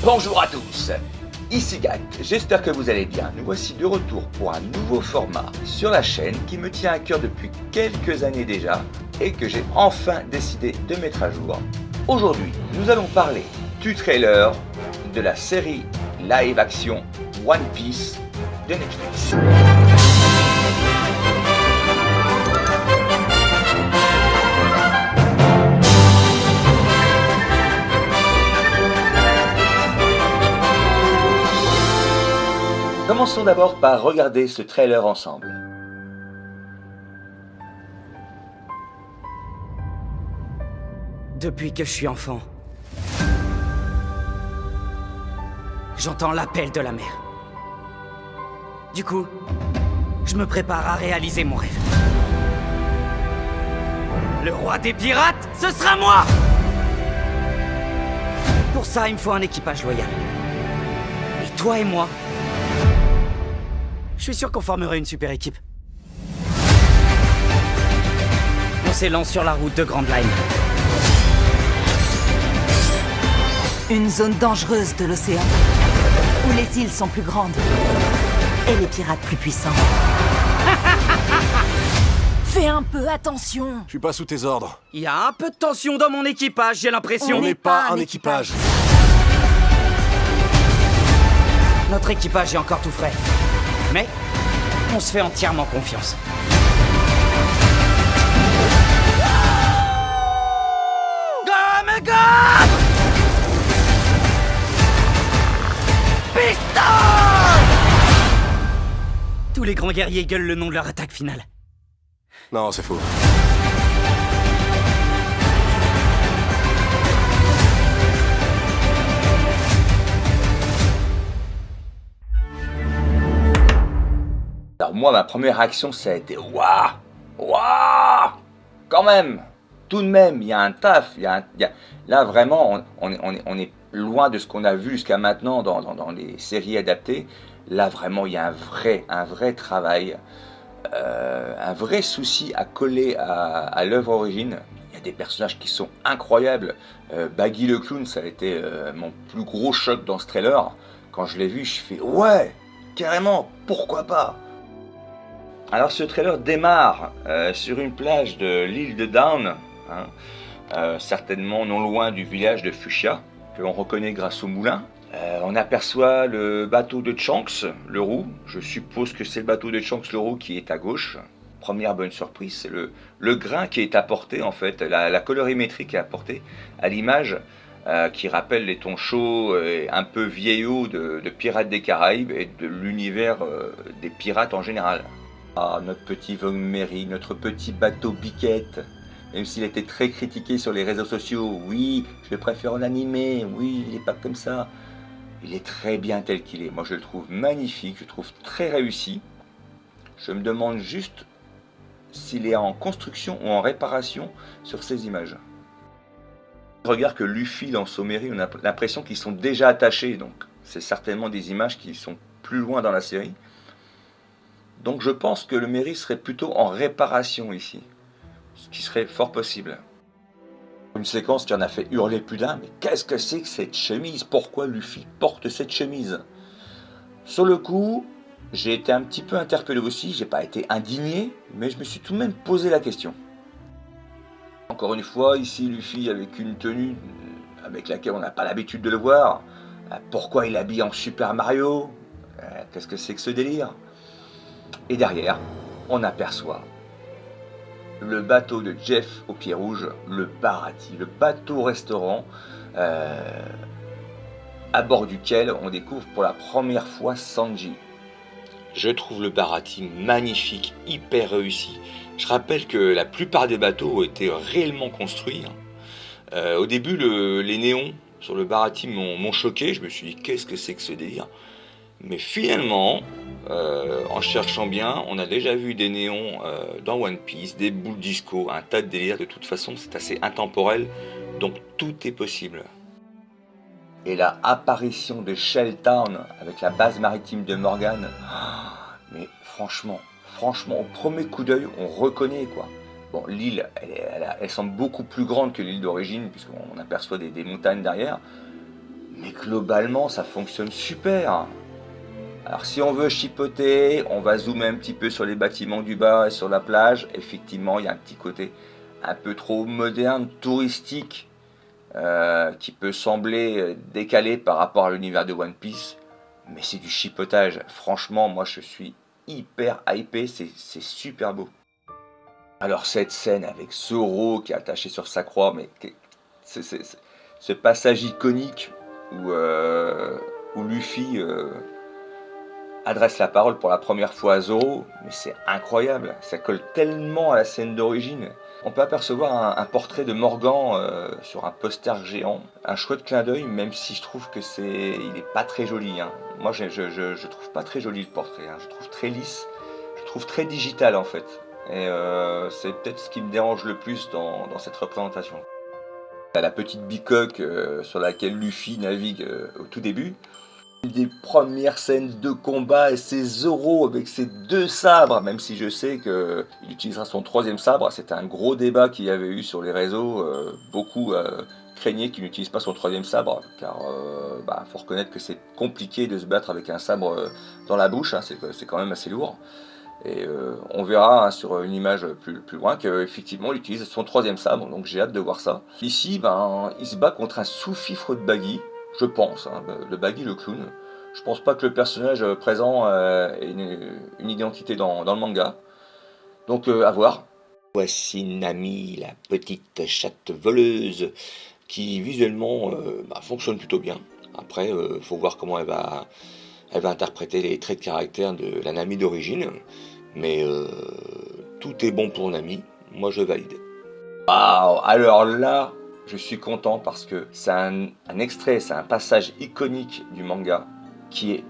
Bonjour à tous, ici Gat, j'espère que vous allez bien. Nous voici de retour pour un nouveau format sur la chaîne qui me tient à cœur depuis quelques années déjà et que j'ai enfin décidé de mettre à jour. Aujourd'hui, nous allons parler du trailer de la série live action One Piece de Netflix. Commençons d'abord par regarder ce trailer ensemble. Depuis que je suis enfant, j'entends l'appel de la mer. Du coup, je me prépare à réaliser mon rêve. Le roi des pirates, ce sera moi! Pour ça, il me faut un équipage loyal. Et toi et moi, je suis sûr qu'on formerait une super équipe. On s'élance sur la route de Grand Line. Une zone dangereuse de l'océan, où les îles sont plus grandes et les pirates plus puissants. Fais un peu attention. Je suis pas sous tes ordres. Il y a un peu de tension dans mon équipage, j'ai l'impression. On n'est pas un équipage. Notre équipage est encore tout frais. Mais on se fait entièrement confiance. Gomme, gomme! Piston! Tous les grands guerriers gueulent le nom de leur attaque finale. Non, c'est faux. Alors moi, ma première réaction, ça a été waouh, waouh, quand même, tout de même, il y a un taf, là vraiment, on est loin de ce qu'on a vu jusqu'à maintenant dans les séries adaptées. Là vraiment, il y a un vrai travail, un vrai souci à coller à l'œuvre origine. Il y a des personnages qui sont incroyables. Baggy le clown, ça a été mon plus gros choc dans ce trailer. Quand je l'ai vu, je fais ouais, carrément, pourquoi pas. Alors ce trailer démarre sur une plage de l'île de Down, certainement non loin du village de Fuchsia, que l'on reconnaît grâce au moulin. On aperçoit le bateau de Shanks, le roux. Je suppose que c'est le bateau de Shanks, le roux, qui est à gauche. Première bonne surprise, c'est le grain qui est apporté, en fait, la colorimétrie qui est apportée à l'image, qui rappelle les tons chauds et un peu vieillots de Pirates des Caraïbes et de l'univers des pirates en général. Ah, notre petit Von Merry, notre petit bateau biquette, même s'il était très critiqué sur les réseaux sociaux, oui, je le préfère en animé, oui, il n'est pas comme ça. Il est très bien tel qu'il est, moi je le trouve magnifique, je le trouve très réussi. Je me demande juste s'il est en construction ou en réparation sur ces images. Regarde que Luffy lance au Merry, on a l'impression qu'ils sont déjà attachés, donc c'est certainement des images qui sont plus loin dans la série. Donc je pense que le Merry serait plutôt en réparation ici, ce qui serait fort possible. Une séquence qui en a fait hurler plus d'un, mais qu'est-ce que c'est que cette chemise? Pourquoi Luffy porte cette chemise? Sur le coup, j'ai été un petit peu interpellé aussi, j'ai pas été indigné, mais je me suis tout de même posé la question. Encore une fois, ici Luffy avec une tenue avec laquelle on n'a pas l'habitude de le voir. Pourquoi il habille en Super Mario? Qu'est-ce que c'est que ce délire? Et derrière, on aperçoit le bateau de Jeff au pied rouge, le Baratie, le bateau-restaurant à bord duquel on découvre pour la première fois Sanji. Je trouve le Baratie magnifique, hyper réussi. Je rappelle que la plupart des bateaux ont été réellement construits. Au début, les néons sur le Baratie m'ont choqué. Je me suis dit, qu'est-ce que c'est que ce délire? Mais finalement, en cherchant bien, on a déjà vu des néons dans One Piece, des boules disco, un tas de délires. De toute façon, c'est assez intemporel, donc tout est possible. Et la apparition de Shelltown avec la base maritime de Morgan, mais franchement, au premier coup d'œil, on reconnaît quoi. Bon, l'île, elle semble beaucoup plus grande que l'île d'origine, puisqu'on aperçoit des montagnes derrière. Mais globalement, ça fonctionne super. Alors si on veut chipoter, on va zoomer un petit peu sur les bâtiments du bas et sur la plage. Effectivement, il y a un petit côté un peu trop moderne, touristique, qui peut sembler décalé par rapport à l'univers de One Piece. Mais c'est du chipotage. Franchement, moi je suis hyper hypé, c'est super beau. Alors cette scène avec Zoro qui est attaché sur sa croix, mais ce passage iconique où Luffy adresse la parole pour la première fois à Zoro, mais c'est incroyable, ça colle tellement à la scène d'origine. On peut apercevoir un portrait de Morgan sur un poster géant, un chouette clin d'œil, même si je trouve que il est pas très joli. Hein. Moi je trouve pas très joli le portrait, hein. Je trouve très lisse, je trouve très digital en fait. Et c'est peut-être ce qui me dérange le plus dans cette représentation. La petite bicoque sur laquelle Luffy navigue au tout début. Une des premières scènes de combat, et c'est Zoro avec ses 2 sabres, même si je sais qu'il utilisera son 3e sabre. C'était un gros débat qu'il y avait eu sur les réseaux. Beaucoup craignaient qu'il n'utilise pas son 3e sabre, car faut reconnaître que c'est compliqué de se battre avec un sabre dans la bouche, hein, c'est quand même assez lourd. Et on verra sur une image plus loin qu'effectivement il utilise son 3e sabre, donc j'ai hâte de voir ça. Ici, il se bat contre un sous-fifre de Baggy, je pense, hein, le Baggy le clown. Je pense pas que le personnage présent ait une identité dans le manga. Donc à voir. Voici Nami, la petite chatte voleuse, qui visuellement fonctionne plutôt bien. Après, faut voir comment elle va interpréter les traits de caractère de la Nami d'origine. Mais tout est bon pour Nami, moi je valide. Waouh, alors là, je suis content parce que c'est un extrait, c'est un passage iconique du manga qui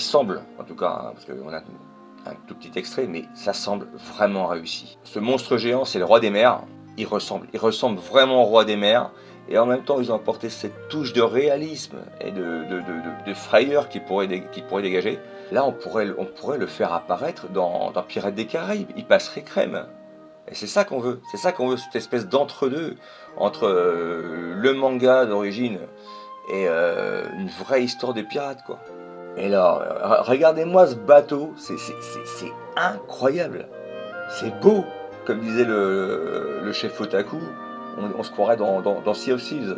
semble, en tout cas, hein, parce qu'on a un tout petit extrait, mais ça semble vraiment réussi. Ce monstre géant, c'est le roi des mers, il ressemble vraiment au roi des mers, et en même temps ils ont apporté cette touche de réalisme et de frayeur qui pourrait dégager. Là on pourrait le faire apparaître dans Pirates des Caraïbes, il passerait crème. Et c'est ça qu'on veut, cette espèce d'entre-deux, entre le manga d'origine et une vraie histoire de pirates, quoi. Et là, regardez-moi ce bateau, c'est incroyable, c'est beau, comme disait le chef Otaku, on se croirait dans Sea of Thieves.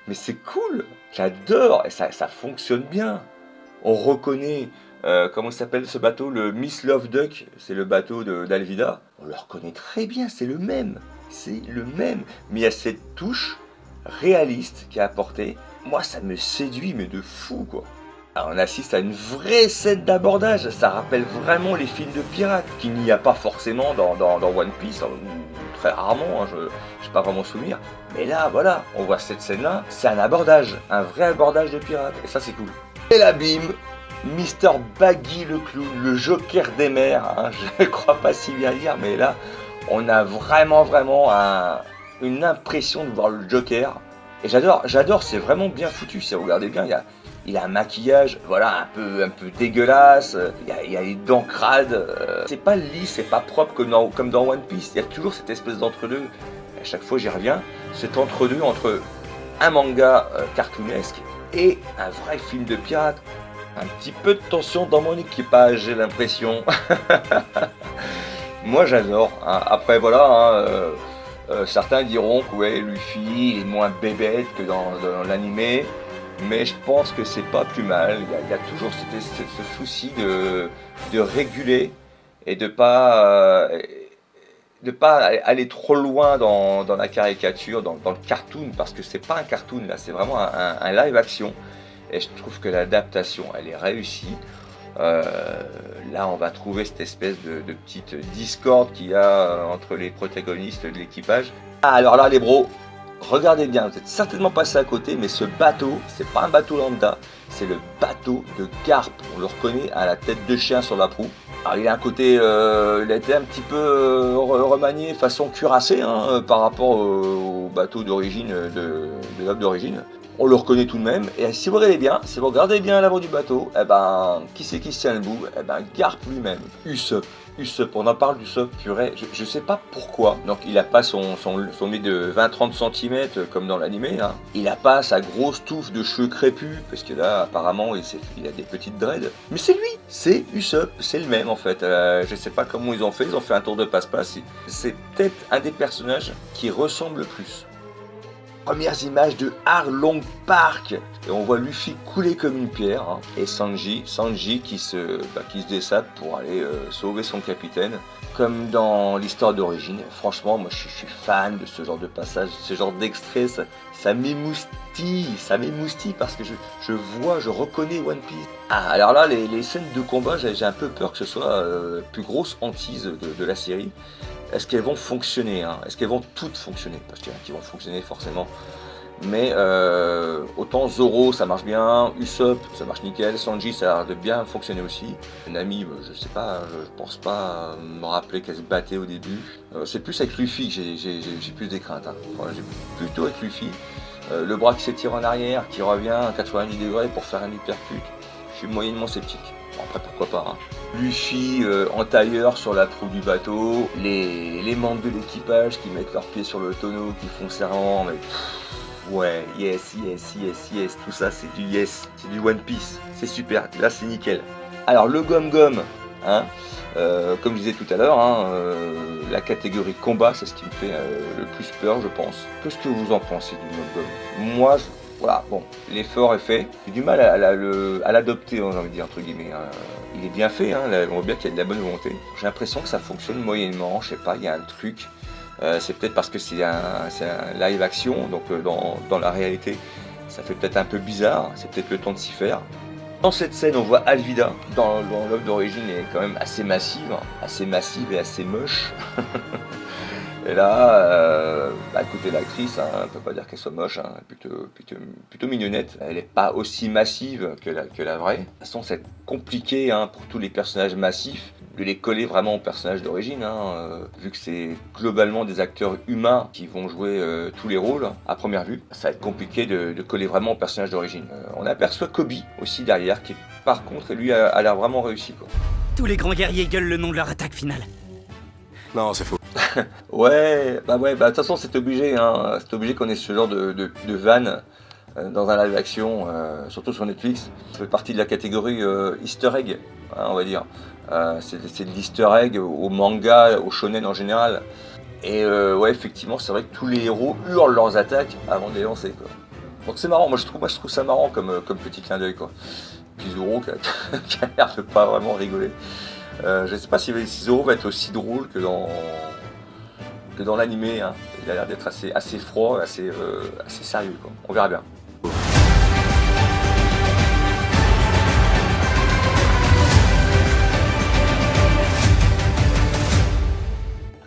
Mais c'est cool, j'adore, et ça fonctionne bien. On reconnaît, comment s'appelle ce bateau, le Miss Love Duck, c'est le bateau d'Alvida. On le reconnaît très bien, c'est le même. Mais il y a cette touche réaliste qui est apportée. Moi, ça me séduit, mais de fou, quoi. Alors, on assiste à une vraie scène d'abordage. Ça rappelle vraiment les films de pirates, qu'il n'y a pas forcément dans One Piece, très rarement, hein, je n'ai pas vraiment souvenir. Mais là, voilà, on voit cette scène-là, c'est un abordage, un vrai abordage de pirates, et ça, c'est cool. Et là, bim, Mr. Baggy le clown, le Joker des mers, hein, je ne crois pas si bien dire, mais là, on a vraiment une impression de voir le Joker. Et j'adore, c'est vraiment bien foutu, si vous regardez bien, il a un maquillage, voilà, un peu dégueulasse, il y a les dents crades, c'est pas lisse, c'est pas propre comme dans One Piece, il y a toujours cette espèce d'entre-deux, à chaque fois j'y reviens, cet entre-deux entre un manga cartoonesque et un vrai film de pirate. Un petit peu de tension dans mon équipage, j'ai l'impression. Moi j'adore, hein. Après voilà, certains diront que ouais, Luffy est moins bébête que dans l'animé. Mais je pense que c'est pas plus mal. Il y a toujours ce souci de réguler et de pas aller trop loin dans la caricature, dans le cartoon, parce que c'est pas un cartoon là, c'est vraiment un live action. Et je trouve que l'adaptation, elle est réussie. Là, on va trouver cette espèce de petite discorde qu'il y a entre les protagonistes de l'équipage. Ah, alors là, les bros, regardez bien, vous êtes certainement passé à côté, mais ce bateau, c'est pas un bateau lambda, c'est le bateau de Garp. On le reconnaît à la tête de chien sur la proue. Alors il a un côté, il a été un petit peu remanié façon cuirassé, hein, par rapport au bateau d'origine, de l'œuvre d'origine. on le reconnaît tout de même. Et si vous regardez bien à l'avant du bateau, eh ben, qui c'est qui se tient debout? Eh ben, Garp lui-même, Usopp. Usopp, on en parle d'Usopp, purée, je sais pas pourquoi. Donc il a pas son nez de 20-30 cm comme dans l'animé, hein. Il a pas sa grosse touffe de cheveux crépus, parce que là apparemment il a des petites dreads. Mais c'est lui, c'est Usopp, c'est le même en fait. Je sais pas comment ils ont fait un tour de passe-passe. C'est peut-être un des personnages qui ressemble le plus. Premières images de Arlong Park, et on voit Luffy couler comme une pierre, hein. Et Sanji qui se dessape pour aller sauver son capitaine, comme dans l'histoire d'origine. Franchement, moi je suis fan de ce genre de passage, ce genre d'extrait, ça m'émoustille parce que je reconnais One Piece. Ah, alors là, les scènes de combat, j'ai un peu peur que ce soit la plus grosse hantise de la série. Est-ce qu'elles vont fonctionner, hein? Est-ce qu'elles vont toutes fonctionner? Parce qu'il y en a qui vont fonctionner forcément. Mais autant Zoro ça marche bien, Usopp ça marche nickel, Sanji ça a l'air de bien fonctionner aussi. Nami, je sais pas, je pense pas me rappeler qu'elle se battait au début. C'est plus avec Luffy que j'ai plus des craintes, hein. Voilà, j'ai plutôt avec Luffy. Le bras qui s'étire en arrière, qui revient à 90 degrés pour faire un hypercut, je suis moyennement sceptique. Bon, après pourquoi pas, hein. Luffy en tailleur sur la proue du bateau, les membres de l'équipage qui mettent leurs pieds sur le tonneau, qui font serment, mais ouais, yes, tout ça c'est du yes, c'est du One Piece, c'est super, là c'est nickel. Alors le Gom-Gom, hein, comme je disais tout à l'heure, hein, la catégorie combat, c'est ce qui me fait le plus peur, je pense. Qu'est-ce que vous en pensez du Gom-Gom? Moi, voilà, bon, l'effort est fait. J'ai du mal à l'adopter, hein, j'ai envie de dire, entre guillemets. Hein. Il est bien fait, hein, on voit bien qu'il y a de la bonne volonté. J'ai l'impression que ça fonctionne moyennement, je sais pas, il y a un truc. C'est peut-être parce que c'est un live action, donc dans la réalité, ça fait peut-être un peu bizarre, c'est peut-être le temps de s'y faire. Dans cette scène, on voit Alvida, dans l'œuvre d'origine, elle est quand même assez massive et assez moche. Et là, écoutez, l'actrice, hein, on ne peut pas dire qu'elle soit moche, hein, plutôt mignonnette. Elle n'est pas aussi massive que la vraie. De toute façon, c'est compliqué, hein, pour tous les personnages massifs de les coller vraiment aux personnages d'origine, hein, vu que c'est globalement des acteurs humains qui vont jouer tous les rôles à première vue. Ça va être compliqué de coller vraiment aux personnages d'origine. On aperçoit Kobe aussi derrière, qui par contre, lui, a l'air vraiment réussi, quoi. Tous les grands guerriers gueulent le nom de leur attaque finale. Non, c'est faux. Ouais, de toute façon c'est obligé, hein, c'est obligé qu'on ait ce genre de vanne dans un live action, surtout sur Netflix. Ça fait partie de la catégorie easter egg, hein, on va dire. C'est de l'easter egg au manga, au shonen en général. Et ouais, effectivement, c'est vrai que tous les héros hurlent leurs attaques avant de les lancer, quoi. Donc c'est marrant, moi je trouve ça marrant comme petit clin d'œil, quoi. Puis Zoro qui a l'air de pas vraiment rigoler. Je ne sais pas si Zoro va être aussi drôle que dans l'animé, hein. Il a l'air d'être assez froid, assez sérieux, quoi. On verra bien.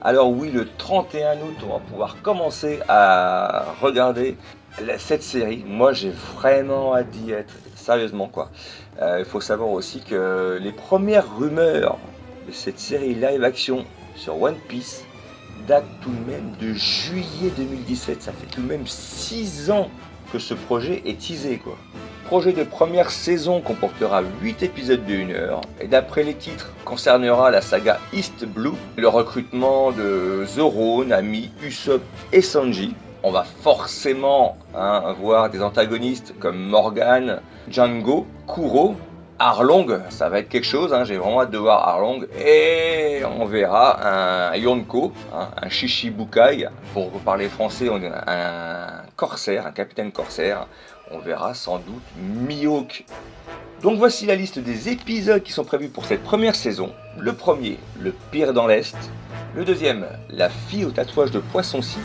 Alors oui, le 31 août, on va pouvoir commencer à regarder cette série. Moi, j'ai vraiment hâte d'y être, sérieusement, quoi. Il faut savoir aussi que les premières rumeurs de cette série live action sur One Piece datent tout de même de juillet 2017. Ça fait tout de même 6 ans que ce projet est teasé, quoi. Projet de première saison comportera 8 épisodes de 1 heure et d'après les titres concernera la saga East Blue, le recrutement de Zoro, Nami, Usopp et Sanji. On va forcément voir des antagonistes comme Morgan, Django, Kuro, Arlong, ça va être quelque chose, hein, j'ai vraiment hâte de voir Arlong. Et on verra un Yonko, un Shichibukai, pour parler français, on a un corsaire, un capitaine corsaire. On verra sans doute Mihawk. Donc voici la liste des épisodes qui sont prévus pour cette première saison. Le premier, le pire dans l'Est. Le deuxième, la fille au tatouage de poisson-ci.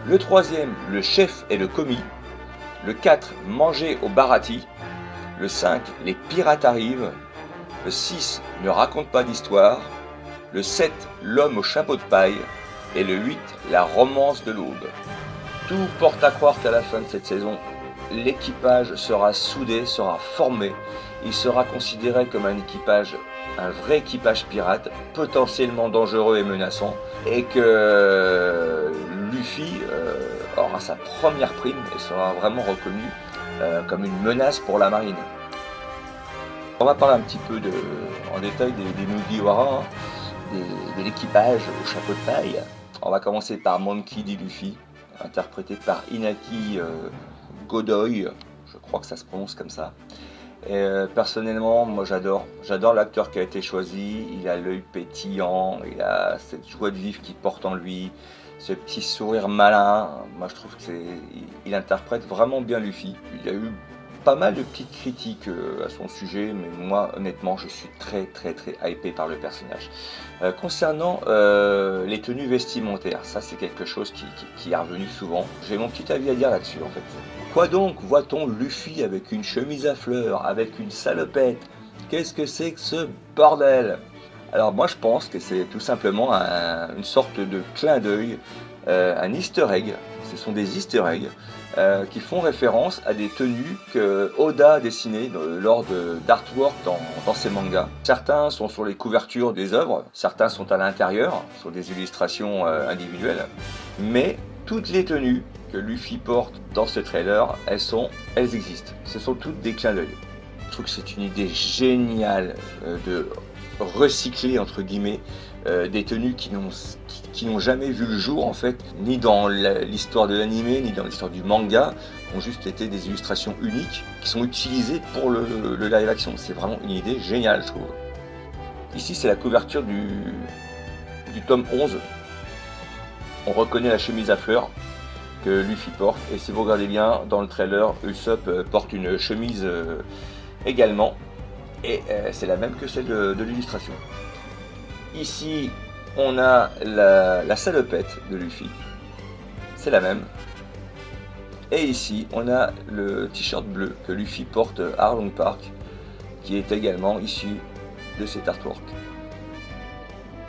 Le troisième, le chef et le commis. Le 4, manger au barati. Le 5, les pirates arrivent. Le 6, ne raconte pas d'histoire. Le 7, l'homme au chapeau de paille. Et le 8, la romance de l'aube. Tout porte à croire qu'à la fin de cette saison, l'équipage sera soudé, sera formé. Il sera considéré comme un vrai équipage pirate, potentiellement dangereux et menaçant. Et que Luffy aura sa première prime et sera vraiment reconnu comme une menace pour la marine. On va parler un petit peu en détail des Mugiwara, de l'équipage au chapeau de paille. On va commencer par Monkey D. Luffy, interprété par Inaki Godoy, je crois que ça se prononce comme ça. Et personnellement, moi j'adore l'acteur qui a été choisi. Il a l'œil pétillant, il a cette joie de vivre qu'il porte en lui, ce petit sourire malin. Moi je trouve qu'il interprète vraiment bien Luffy. Il y a eu pas mal de petites critiques à son sujet, mais moi honnêtement je suis très hypé par le personnage. Concernant les tenues vestimentaires, ça c'est quelque chose qui est revenu souvent. J'ai mon petit avis à dire là-dessus en fait. Quoi donc voit-on Luffy avec une chemise à fleurs, avec une salopette? Qu'est-ce que c'est que ce bordel? Alors moi je pense que c'est tout simplement une sorte de clin d'œil, un easter egg. Ce sont des easter eggs qui font référence à des tenues que Oda a dessinées lors d'artwork dans ses mangas. Certains sont sur les couvertures des œuvres, certains sont à l'intérieur, sur des illustrations individuelles, mais toutes les tenues que Luffy porte dans ce trailer, elles existent. Ce sont toutes des clins d'œil. Je trouve que c'est une idée géniale de recycler entre guillemets des tenues qui n'ont jamais vu le jour en fait, ni dans l'histoire de l'anime, ni dans l'histoire du manga, ont juste été des illustrations uniques qui sont utilisées pour le live action. C'est vraiment une idée géniale, je trouve. Ici, c'est la couverture du tome 11. On reconnaît la chemise à fleurs que Luffy porte, et si vous regardez bien dans le trailer, Usopp porte une chemise également, et c'est la même que celle de l'illustration. Ici, on a la salopette de Luffy, c'est la même. Et ici, on a le t-shirt bleu que Luffy porte à Arlong Park, qui est également issu de cet artwork.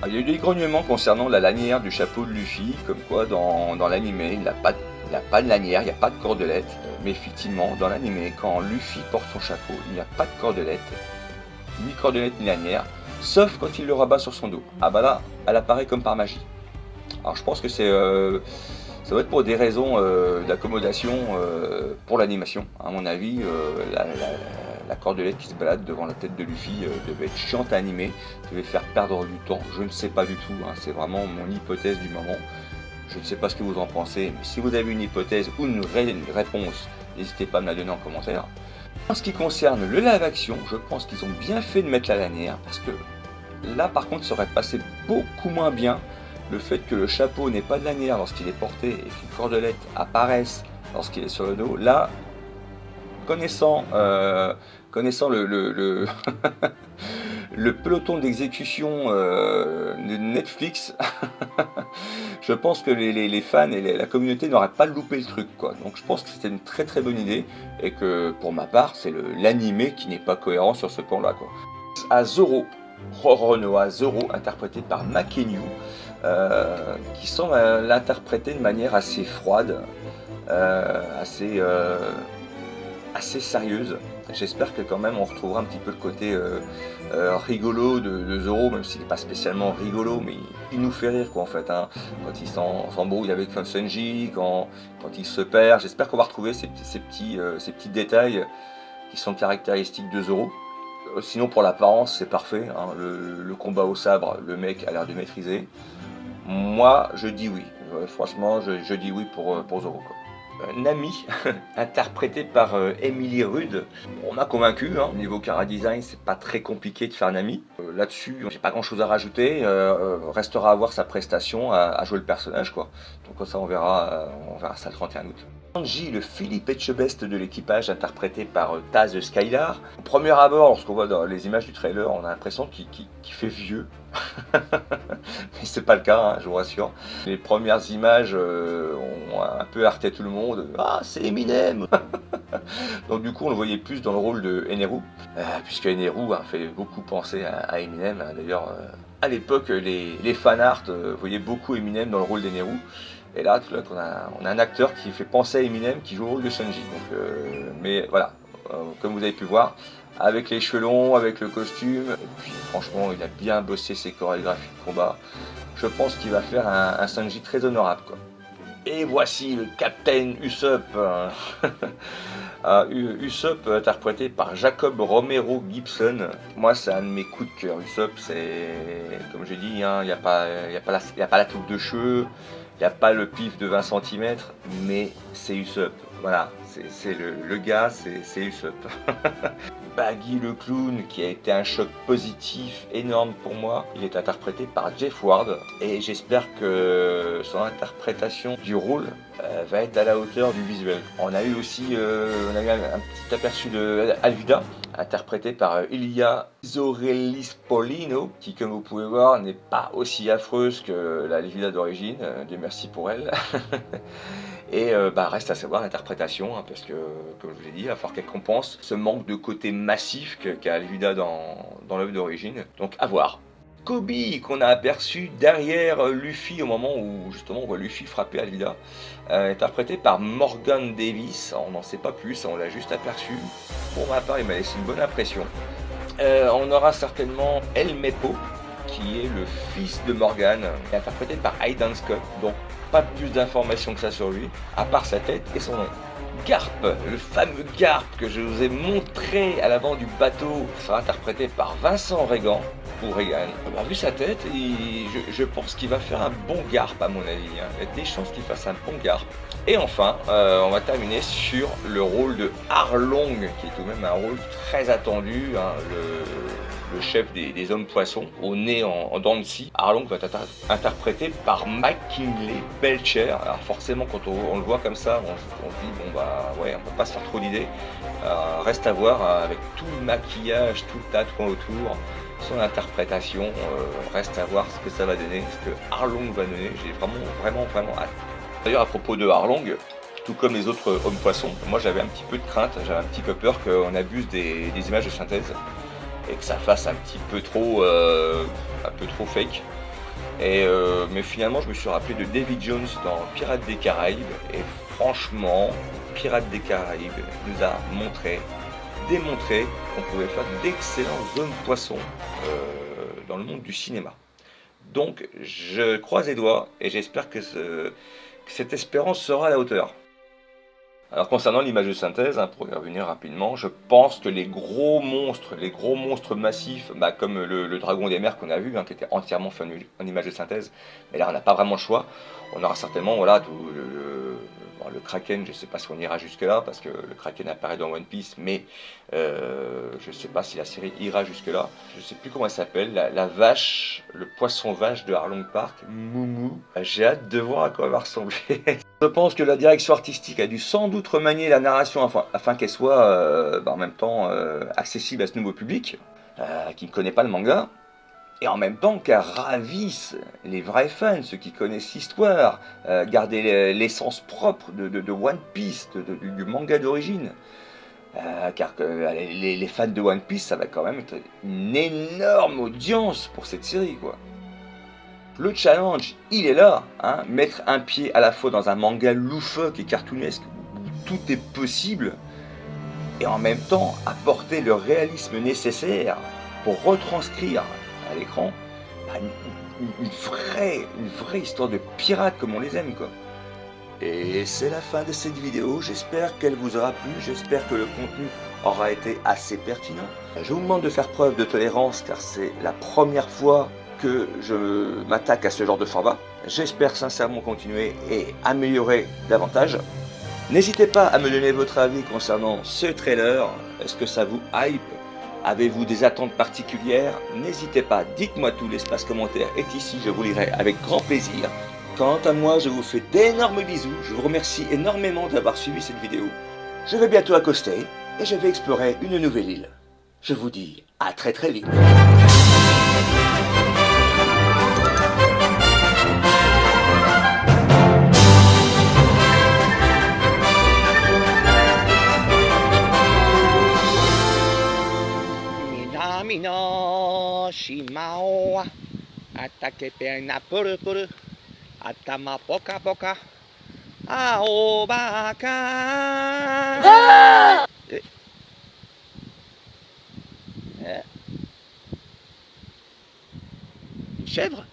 Il y a eu des grognements concernant la lanière du chapeau de Luffy, comme quoi dans l'anime, il n'a pas de lanière, il n'y a pas de cordelette. Mais effectivement, dans l'anime, quand Luffy porte son chapeau, il n'y a pas de cordelette, ni cordelette ni lanière, sauf quand il le rabat sur son dos. Ah bah là, elle apparaît comme par magie. Alors je pense que ça doit être pour des raisons d'accommodation pour l'animation. À mon avis, la cordelette qui se balade devant la tête de Luffy devait être chiante à animer, devait faire perdre du temps. Je ne sais pas du tout, hein, c'est vraiment mon hypothèse du moment. Je ne sais pas ce que vous en pensez, mais si vous avez une hypothèse ou une réponse, n'hésitez pas à me la donner en commentaire. En ce qui concerne le live action, je pense qu'ils ont bien fait de mettre la lanière, parce que là par contre ça aurait passé beaucoup moins bien le fait que le chapeau n'ait pas de lanière lorsqu'il est porté et qu'une cordelette apparaisse lorsqu'il est sur le dos. Là, connaissant le le peloton d'exécution de Netflix, je pense que les fans et la communauté n'auraient pas loupé le truc, quoi. Donc je pense que c'était une très bonne idée, et que pour ma part, c'est l'animé qui n'est pas cohérent sur ce plan-là, quoi. À Zoro, Roronoa Zoro, interprété par Makenyu, qui semble l'interpréter de manière assez froide, assez sérieuse. J'espère que quand même on retrouvera un petit peu le côté rigolo de Zoro, même s'il n'est pas spécialement rigolo, mais il nous fait rire, quoi, en fait, hein. Quand il s'embrouille avec Sanji, quand il se perd. J'espère qu'on va retrouver ces petits détails qui sont caractéristiques de Zoro. Sinon pour l'apparence c'est parfait, hein. Le combat au sabre, le mec a l'air de maîtriser. Moi je dis oui, franchement je dis oui pour Zoro, quoi. Nami, interprété par Emily Rude, on m'a convaincu, hein. Niveau chara-design, c'est pas très compliqué de faire Nami. Là-dessus, j'ai pas grand-chose à rajouter. Restera à voir sa prestation à jouer le personnage, quoi. Donc ça, on verra ça le 31 août. Sanji, le Philippe Etchebest de l'équipage, interprété par Taz Skylar. Au premier abord, lorsqu'on voit dans les images du trailer, on a l'impression qu'il fait vieux. Mais c'est pas le cas, hein, je vous rassure. Les premières images ont un peu heurté tout le monde. Ah, c'est Eminem. Donc du coup, on le voyait plus dans le rôle de Eneru, puisque Eneru fait beaucoup penser à Eminem. D'ailleurs, à l'époque, les fanarts voyaient beaucoup Eminem dans le rôle d'Eneru. Et là, on a un acteur qui fait penser à Eminem, qui joue le rôle de Sanji. Donc, mais voilà, comme vous avez pu voir, avec les cheveux longs, avec le costume, et puis franchement, il a bien bossé ses chorégraphies de combat. Je pense qu'il va faire un Sanji très honorable, quoi. Et voici le Captain Usopp. Usopp interprété par Jacob Romero Gibson. Moi, c'est un de mes coups de cœur. Usopp, c'est, comme j'ai dit, il n'y a pas la touffe de cheveux, il n'y a pas le pif de 20 cm, mais c'est Usopp. Voilà, c'est le gars, c'est Usopp. Baggy le clown, qui a été un choc positif énorme pour moi, il est interprété par Jeff Ward et j'espère que son interprétation du rôle va être à la hauteur du visuel. On a eu aussi un petit aperçu de Alvida, interprété par Ilia Zorelis-Polino, qui, comme vous pouvez voir, n'est pas aussi affreuse que la Alvida d'origine, Dieu merci pour elle. Et reste à savoir l'interprétation, hein, parce que, comme je vous ai dit, il va falloir qu'elle compense ce manque de côté massif qu'a Alvida dans l'œuvre d'origine. Donc à voir. Kobe, qu'on a aperçu derrière Luffy au moment où justement on voit Luffy frapper Alvida, interprété par Morgan Davis. On n'en sait pas plus, on l'a juste aperçu. Pour ma part, il m'a laissé une bonne impression. On aura certainement El Mepo, qui est le fils de Morgan, interprété par Aidan Scott. Donc pas plus d'informations que ça sur lui, à part sa tête et son nom. Garp, le fameux Garp que je vous ai montré à l'avant du bateau, sera interprété par Vincent Regan, ou Regan. Vu sa tête, je pense qu'il va faire un bon Garp à mon avis. Hein. Il y a des chances qu'il fasse un bon Garp. Et enfin, on va terminer sur le rôle de Arlong, qui est tout de même un rôle très attendu, hein, le chef des hommes poissons, au nez en dents de scie. Arlong va être interprété par McKinley Belcher. Alors forcément, quand on le voit comme ça, on se dit, bon bah ouais, on peut pas se faire trop d'idées. Reste à voir, avec tout le maquillage, tout le tatouage autour, son interprétation, reste à voir ce que ça va donner, ce que Arlong va donner. J'ai vraiment hâte. D'ailleurs, à propos de Arlong, tout comme les autres hommes poissons, moi j'avais un petit peu de crainte, j'avais un petit peu peur qu'on abuse des images de synthèse et que ça fasse un peu trop fake. Mais finalement, je me suis rappelé de Davy Jones dans Pirates des Caraïbes, et franchement, Pirates des Caraïbes nous a démontré qu'on pouvait faire d'excellents hommes poissons dans le monde du cinéma. Donc, je croise les doigts et j'espère que cette espérance sera à la hauteur. Alors concernant l'image de synthèse, hein, pour y revenir rapidement, je pense que les gros monstres massifs, comme le dragon des mers qu'on a vu, hein, qui était entièrement fait en image de synthèse, mais là on n'a pas vraiment le choix. On aura certainement tout le Kraken, je ne sais pas si on ira jusque là, parce que le Kraken apparaît dans One Piece, mais je ne sais pas si la série ira jusque là. Je ne sais plus comment elle s'appelle, la vache, le poisson vache de Arlong Park, Moumou. J'ai hâte de voir à quoi elle va ressembler. Je pense que la direction artistique a dû sans doute remanier la narration afin qu'elle soit en même temps accessible à ce nouveau public, qui ne connaît pas le manga. Et en même temps qu'elle ravisse les vrais fans, ceux qui connaissent l'histoire, garder l'essence propre de One Piece, du manga d'origine. Car les fans de One Piece, ça va quand même être une énorme audience pour cette série, quoi. Le challenge, il est là, hein, mettre un pied à la fois dans un manga loufoque et cartoonesque où tout est possible, et en même temps apporter le réalisme nécessaire pour retranscrire à l'écran une vraie histoire de pirates comme on les aime, quoi. Et c'est la fin de cette vidéo, j'espère qu'elle vous aura plu, j'espère que le contenu aura été assez pertinent. Je vous demande de faire preuve de tolérance car c'est la première fois que je m'attaque à ce genre de format. J'espère sincèrement continuer et améliorer davantage. N'hésitez pas à me donner votre avis concernant ce trailer, est-ce que ça vous hype? Avez-vous des attentes particulières? N'hésitez pas, dites-moi tout, l'espace commentaire est ici, je vous lirai avec grand plaisir. Quant à moi, je vous fais d'énormes bisous, je vous remercie énormément d'avoir suivi cette vidéo. Je vais bientôt accoster et je vais explorer une nouvelle île. Je vous dis à très vite. Minamino Shimao Atake perna puru puru Atama poka poka Aobaka Une chèvre?